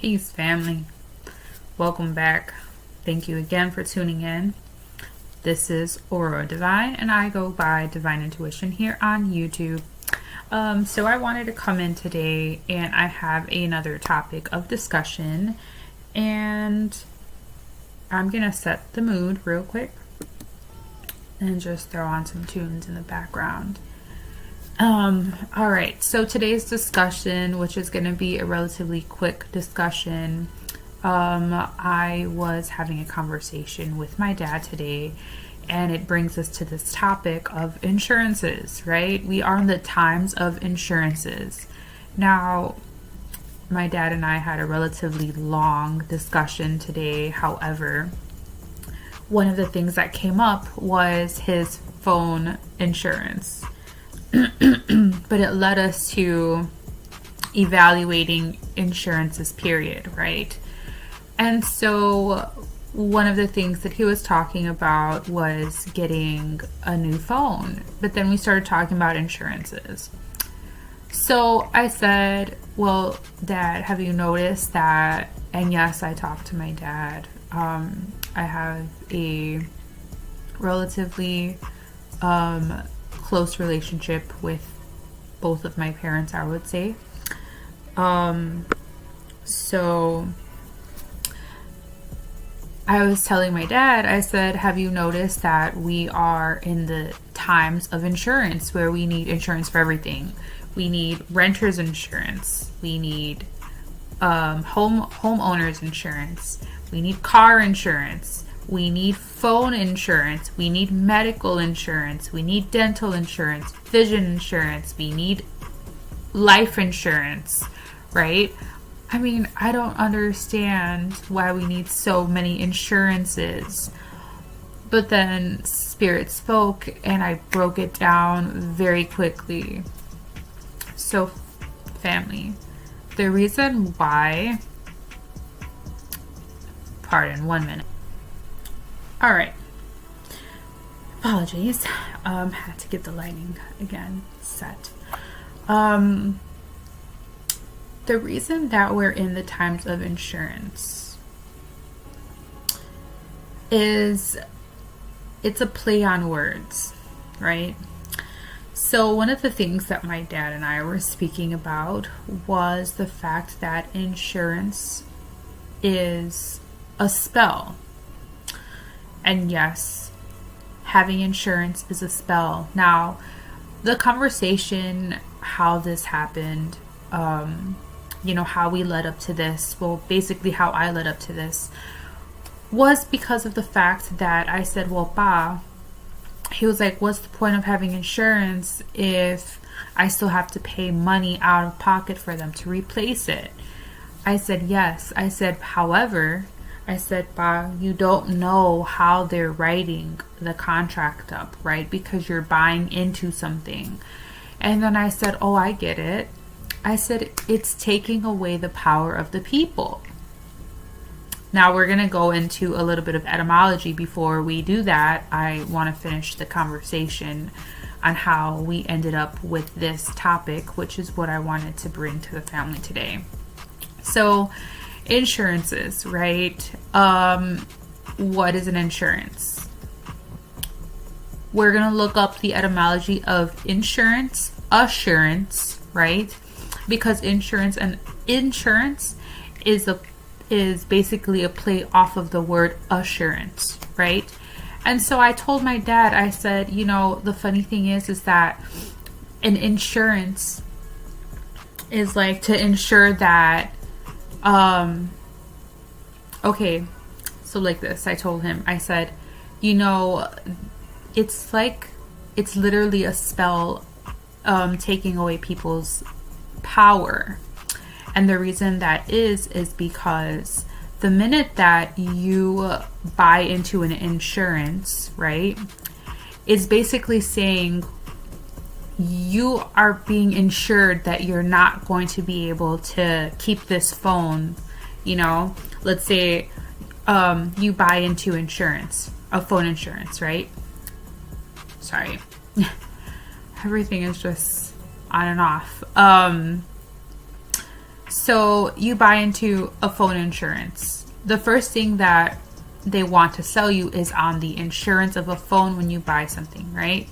Peace, family. Welcome back. Thank you again for tuning in. This is Aura Divine, and I go by Divine Intuition here on YouTube. So I wanted to come in today, and I have another topic of discussion, and I'm gonna set the mood real quick and just throw on some tunes in the background. Alright, so today's discussion, which is going to be a relatively quick discussion, I was having a conversation with my dad today, and it brings us to this topic of insurances, right? We are in the times of insurances. Now, my dad and I had a relatively long discussion today. However, one of the things that came up was his phone insurance. But it led us to evaluating insurances, period, right? And so one of the things that he was talking about was getting a new phone. But then we started talking about insurances. So I said, well, Dad, have you noticed that? And yes, I talked to my dad. I have a relatively close relationship with both of my parents, I would say. So I was telling my dad, I said, have you noticed that we are in the times of insurance where we need insurance for everything? We need renter's insurance. We need homeowner's insurance. We need car insurance. We need phone insurance. We need medical insurance. We need dental insurance, vision insurance. We need life insurance, right? I mean, I don't understand why we need so many insurances. But then Spirit spoke and I broke it down very quickly. So, family, the reason why... Pardon, 1 minute. All right. Apologies. Had to get the lighting again set. The reason that we're in the times of insurance is it's a play on words, right? So one of the things that my dad and I were speaking about was the fact that insurance is a spell. And yes, having insurance is a spell. Now, the conversation, how this happened, how we led up to this, well, basically how I led up to this, was because of the fact that I said, well, Pa, he was like, what's the point of having insurance if I still have to pay money out of pocket for them to replace it? I said, yes. I said, however... I said, Pa, you don't know how they're writing the contract up, right? Because you're buying into something. And then I said, oh, I get it. I said, it's taking away the power of the people. Now we're going to go into a little bit of etymology. Before we do that, I want to finish the conversation on how we ended up with this topic, which is what I wanted to bring to the family today. So, insurances, right? What is an insurance? We're gonna look up the etymology of insurance, assurance, right? Because insurance is basically a play off of the word assurance, right? And so I told my dad, I said, the funny thing is that an insurance is like to ensure that okay, so like this, I told him, I said, it's literally a spell, taking away people's power. And the reason that is because the minute that you buy into an insurance, right, is basically saying you are being insured that you're not going to be able to keep this phone. Let's say you buy into insurance, a phone insurance, right? Sorry. Everything is just on and off. So you buy into a phone insurance. The first thing that they want to sell you is on the insurance of a phone when you buy something, right?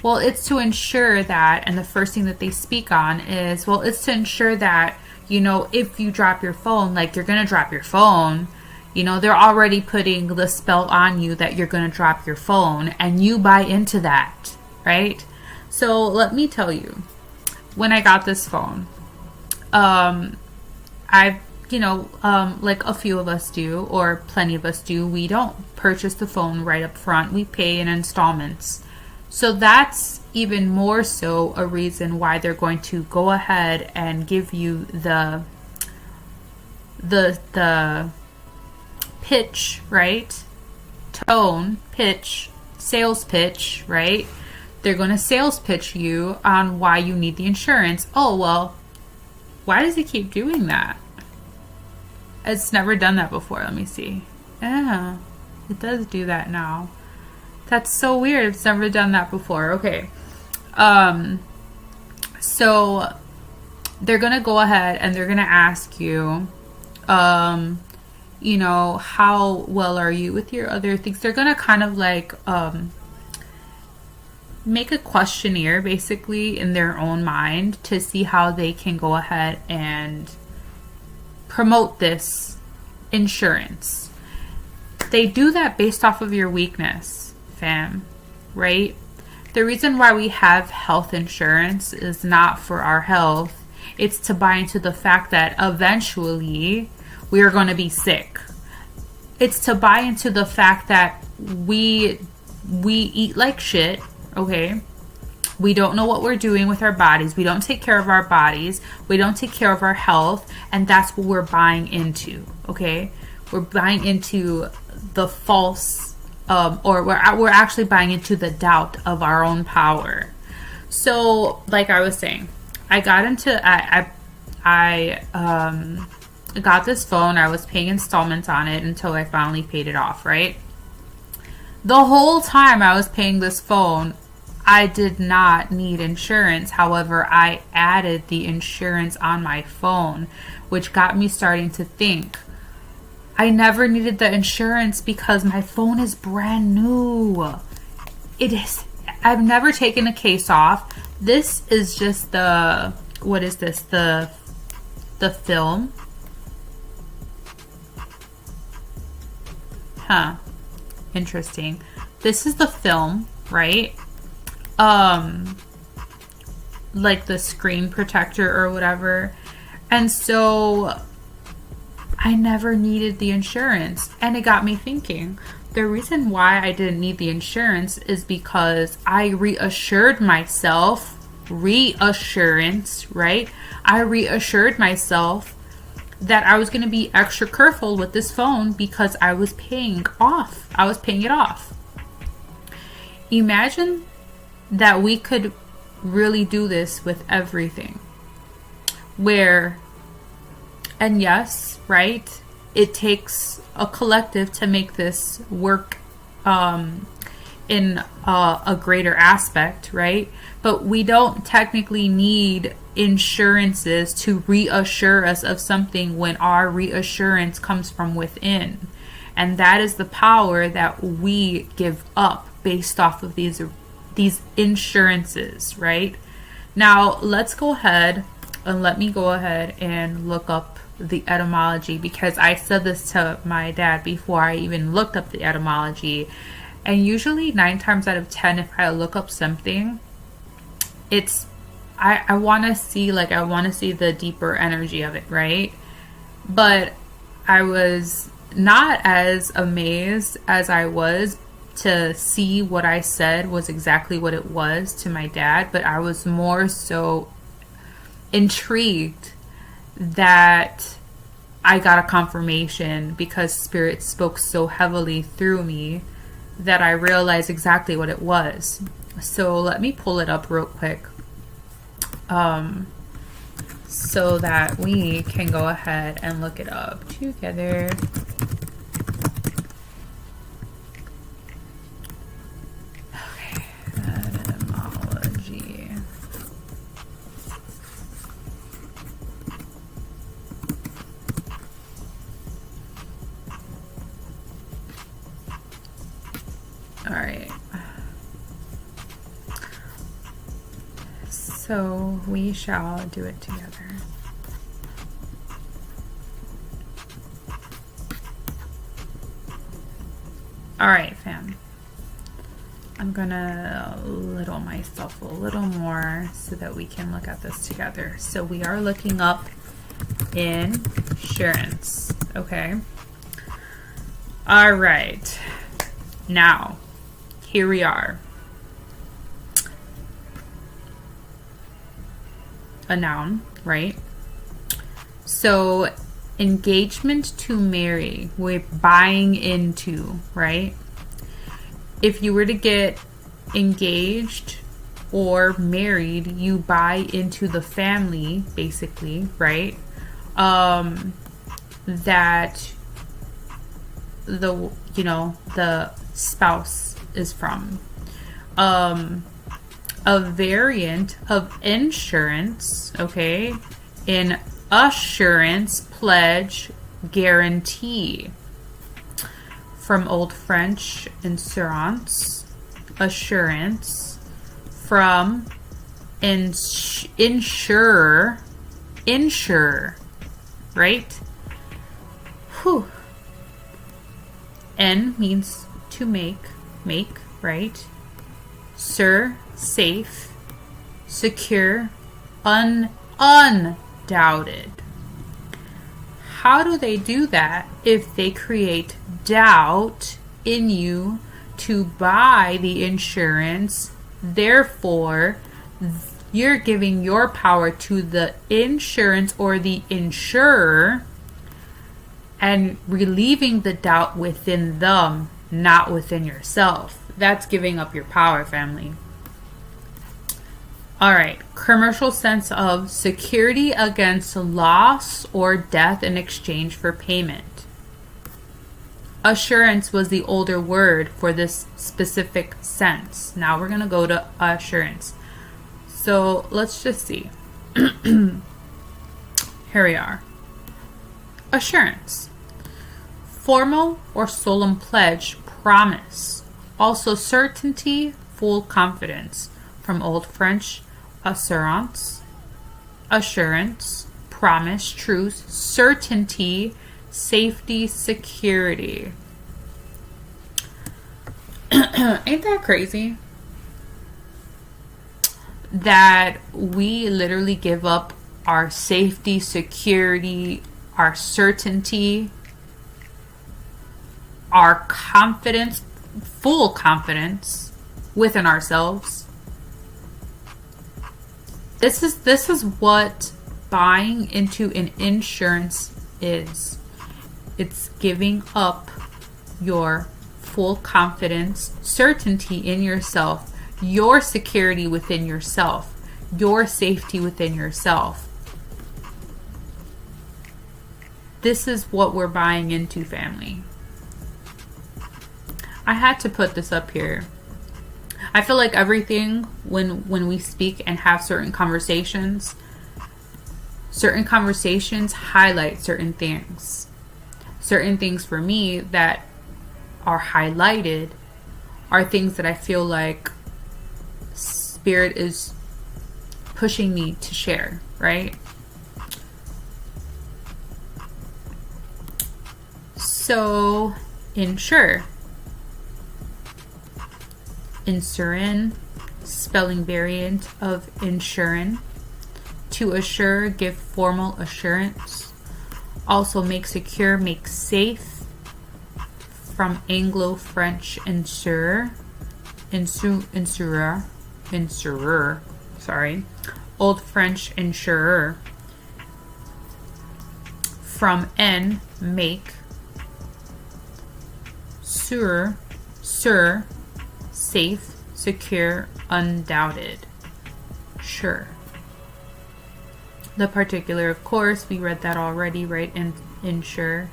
Well, it's to ensure that, and the first thing that they speak on is, well, it's to ensure that, if you drop your phone, like you're going to drop your phone, they're already putting the spell on you that you're going to drop your phone, and you buy into that, right? So let me tell you, when I got this phone, I've, like a few of us do, or plenty of us do, we don't purchase the phone right up front. We pay in installments. So that's even more so a reason why they're going to go ahead and give you the pitch, right? Tone, pitch, sales pitch, right? They're going to sales pitch you on why you need the insurance. Oh, well, why does it keep doing that? It's never done that before. Let me see. Yeah, it does do that now. That's so weird. It's never done that before. Okay. So they're going to go ahead and they're going to ask you, how well are you with your other things? They're going to kind of like make a questionnaire basically in their own mind to see how they can go ahead and promote this insurance. They do that based off of your weakness, fam, right? The reason why we have health insurance is not for our health. It's to buy into the fact that eventually we are going to be sick. It's to buy into the fact that we eat like shit, okay? We don't know what we're doing with our bodies. We don't take care of our bodies. We don't take care of our health. And that's what we're buying into, okay? We're buying into the false, or we're actually buying into the doubt of our own power. So, like I was saying, I got this phone. I was paying installments on it until I finally paid it off, right? The whole time I was paying this phone, I did not need insurance. However, I added the insurance on my phone, which got me starting to think, I never needed the insurance because my phone is brand new. It is. I've never taken a case off. This is just what is this? The film. Huh. Interesting. This is the film, right? Like the screen protector or whatever. And so I never needed the insurance. And it got me thinking, the reason why I didn't need the insurance is because I reassured myself, reassurance, right? I reassured myself that I was going to be extra careful with this phone because I was paying it off. Imagine that we could really do this with everything. And yes, right, it takes a collective to make this work in a greater aspect, right? But we don't technically need insurances to reassure us of something when our reassurance comes from within. And that is the power that we give up based off of these insurances, right? Now, let's go ahead and let me go ahead and look up the etymology, because I said this to my dad before I even looked up the etymology. And usually 9 times out of 10, if I look up something, it's I want to see the deeper energy of it, right? But I was not as amazed as I was to see what I said was exactly what it was to my dad, but I was more so intrigued that I got a confirmation, because Spirit spoke so heavily through me that I realized exactly what it was. So let me pull it up real quick, so that we can go ahead and look it up together. Okay, etymology. All right. So we shall do it together. All right, fam. I'm gonna little myself a little more so that we can look at this together. So we are looking up insurance, okay? All right. Now, here we are. A noun, right? So engagement to marry, we're buying into, right? If you were to get engaged or married, you buy into the family, basically, right? That the spouse is from. A variant of insurance, okay, in assurance, pledge, guarantee. From Old French, assurance, assurance. From insurer, right? Whew. N means to make, right? Sir, safe, secure, undoubted. How do they do that if they create doubt in you to buy the insurance? Therefore, you're giving your power to the insurance or the insurer and relieving the doubt within them, not within yourself. That's giving up your power, family. All right, commercial sense of security against loss or death in exchange for payment. Assurance was the older word for this specific sense. Now we're going to go to assurance. So let's just see. Here we are. Assurance. Formal or solemn pledge, promise. Also certainty, full confidence. From Old French, assurance, assurance, promise, truth, certainty, safety, security. Ain't that crazy? That we literally give up our safety, security, our certainty, our confidence, full confidence within ourselves. This is what buying into an insurance is. It's giving up your full confidence, certainty in yourself, your security within yourself, your safety within yourself. This is what we're buying into, family. I had to put this up here. I feel like everything, when we speak and have certain conversations highlight certain things. Certain things for me that are highlighted are things that I feel like Spirit is pushing me to share, right? So, insure. Insurin, spelling variant of insurin. To assure, give formal assurance. Also make secure, make safe. From Anglo-French insurer. Insurer. Sorry. Old French insurer. From N, make. Sure, safe, secure, undoubted. Sure. The particular, of course, we read that already, right? Insure.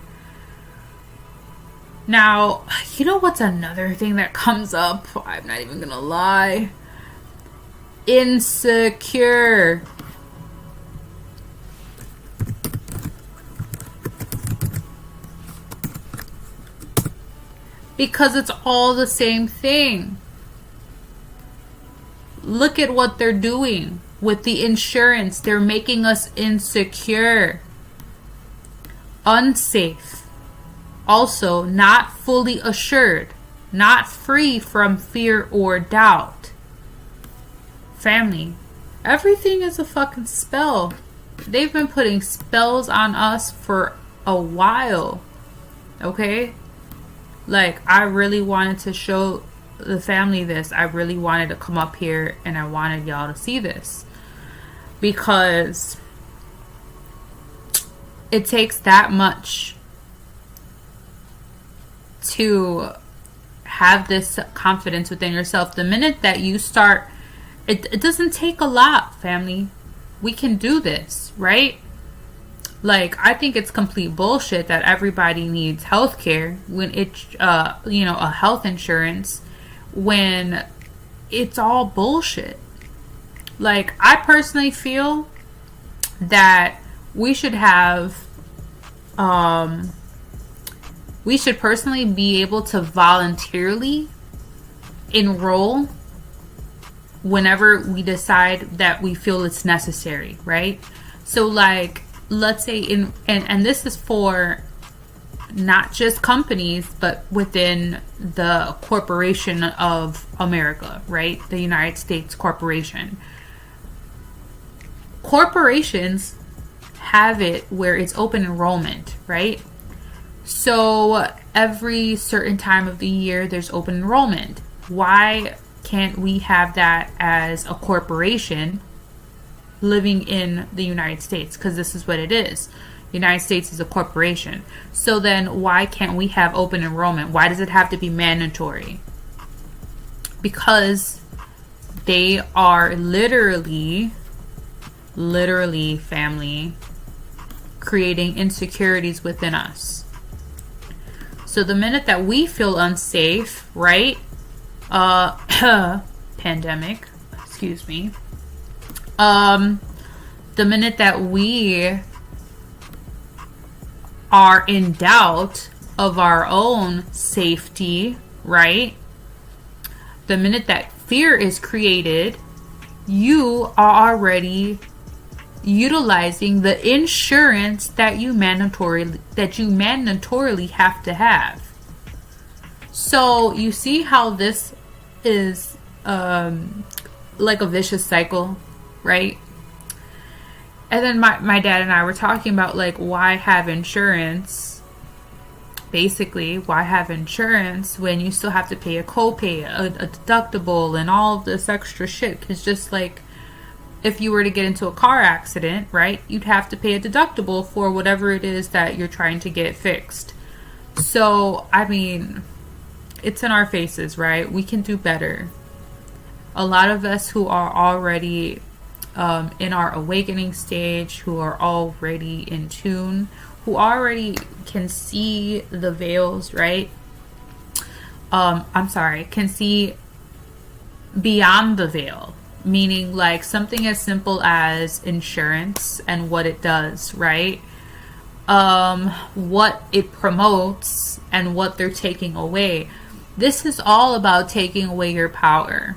Now, you know what's another thing that comes up? I'm not even gonna lie. Insecure. because it's all the same thing. Look at what they're doing with the insurance. They're making us insecure, unsafe, also not fully assured, not free from fear or doubt. Family, everything is a fucking spell. They've been putting spells on us for a while. Okay? Like, I really wanted to show the family this. I really wanted to come up here and I wanted y'all to see this. Because it takes that much to have this confidence within yourself. The minute that you start, it doesn't take a lot, family. We can do this, right? Like, I think it's complete bullshit that everybody needs health care when it's, a health insurance, when it's all bullshit. Like, I personally feel that we should have, we should personally be able to voluntarily enroll whenever we decide that we feel it's necessary, right? So, like, let's say and this is for not just companies, but within the corporation of America, right? The United States corporation. Corporations have it where it's open enrollment, right? So every certain time of the year, there's open enrollment. Why can't we have that as a corporation living in the United States? Because this is what it is. The United States is a corporation. So then why can't we have open enrollment? Why does it have to be mandatory? Because they are literally, family, creating insecurities within us. So the minute that we feel unsafe, right? Pandemic, excuse me. The minute that we are in doubt of our own safety, right? The minute that fear is created, you are already utilizing the insurance that you mandatorily have to have. So you see how this is like a vicious cycle, right? And then my dad and I were talking about, like, why have insurance? Basically, why have insurance when you still have to pay a copay, a deductible, and all of this extra shit? Because just like if you were to get into a car accident, right, you'd have to pay a deductible for whatever it is that you're trying to get fixed. So, I mean, it's in our faces, right? We can do better. A lot of us who are already in our awakening stage, who are already in tune, who already can see the veils, right? Can see beyond the veil. Meaning, like, something as simple as insurance and what it does, right? What it promotes and what they're taking away. This is all about taking away your power.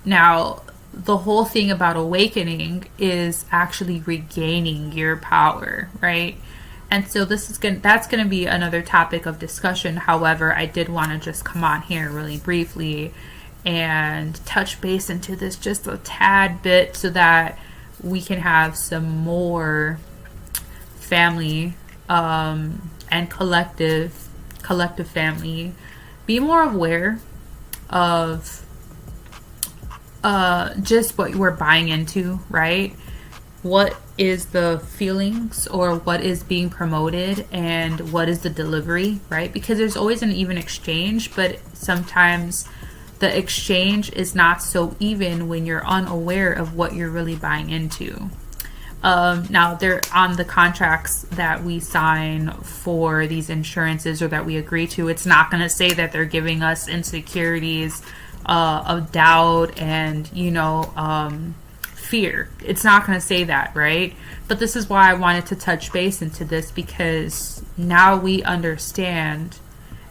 Now, the whole thing about awakening is actually regaining your power, right? And so that's going to be another topic of discussion. However, I did want to just come on here really briefly and touch base into this just a tad bit so that we can have some more family and collective family be more aware of just what we're buying into, right? What is the feelings or what is being promoted and what is the delivery, right? Because there's always an even exchange, but sometimes the exchange is not so even when you're unaware of what you're really buying into. Now, they're on the contracts that we sign for these insurances or that we agree to. It's not going to say that they're giving us insecurities of doubt and, fear. It's not going to say that, right? But this is why I wanted to touch base into this, because now we understand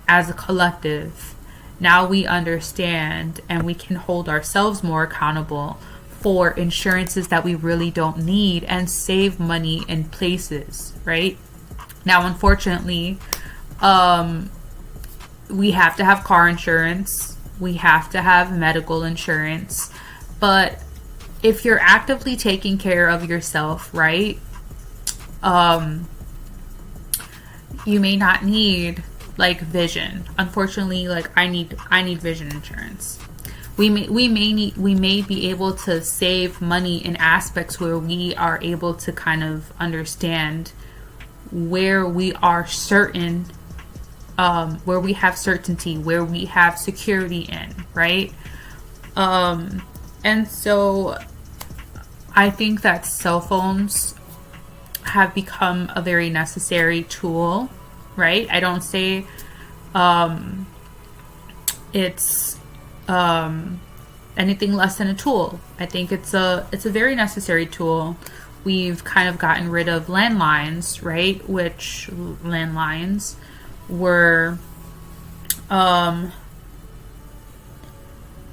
as a collective. Now we understand, and we can hold ourselves more accountable for insurances that we really don't need and save money in places, right? Now, unfortunately, we have to have car insurance. We have to have medical insurance. But if you're actively taking care of yourself, right, you may not need like vision. Unfortunately, like I need vision insurance. We may be able to save money in aspects where we are able to kind of understand where we are certain, where we have certainty, where we have security in, right? And so I think that cell phones have become a very necessary tool, right? I don't say it's anything less than a tool. I think it's a very necessary tool. We've kind of gotten rid of landlines, right? Which landlines were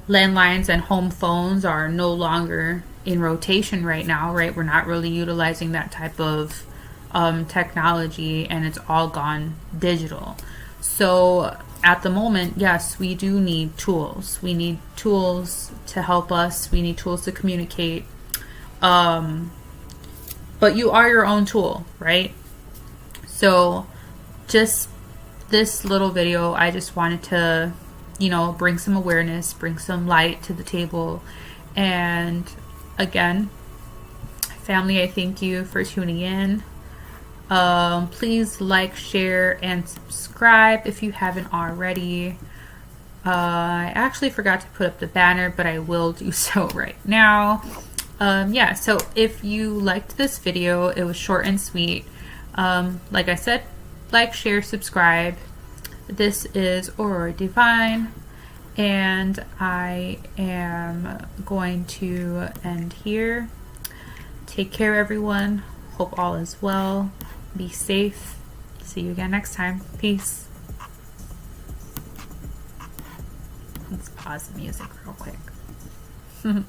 landlines and home phones are no longer in rotation right now, right? We're not really utilizing that type of technology, and it's all gone digital. So at the moment, yes, we do need tools. We need tools to help us. We need tools to communicate. But you are your own tool, right? So just this little video, I just wanted to, bring some awareness, bring some light to the table. And again, family, I thank you for tuning in. Please like, share, and subscribe if you haven't already. I actually forgot to put up the banner, but I will do so right now. So if you liked this video, it was short and sweet. Like I said, like, share, subscribe. This is Aurora Divine, and I am going to end here. Take care, everyone. Hope all is well. Be safe. See you again next time. Peace. Let's pause the music real quick.